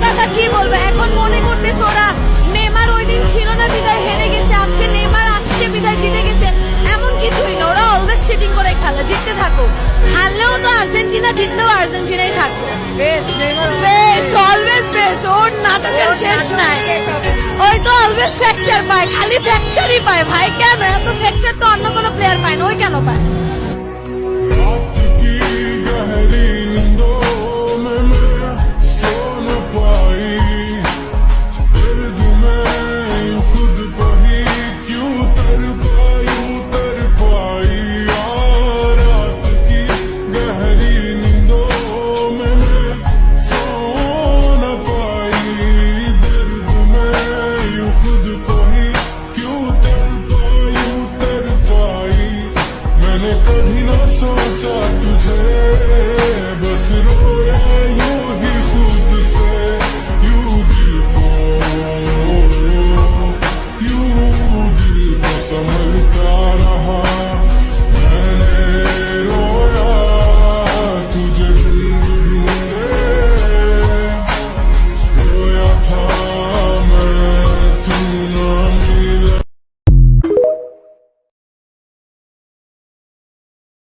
কথা কি বলবো, এখন মনে করতেছে ওরা নেইমার ওই দিন ছিল না বিদায় হেরে গেছে, আজকে নেইমার আসছে বিদায় জিতে গেছে, এমন কিছুই না। ওরা অলওয়েজ চিটিং করে খেলে, জিততে থাকো, হারলেও তো আর্জেন্টিনা, জিতলেও আর্জেন্টিনাই থাকো। অলওয়েজ বেস্ট, ওর নাটকের শেষ নাই। ওই তো অলওয়েজ ফ্র্যাকচার পায়, খালি ফ্র্যাকচারই পায় ভাই। কেন এত ফ্র্যাকচার তো অন্য কোনো প্লেয়ার পায় না, ওই কেন পায়? कभी ना सोचा तुझे, बस रोया यूं ही खुद से, यूं दिल को संभलता रहा। मैंने रोया तुझे ढूंढे, रोया था मैं तुम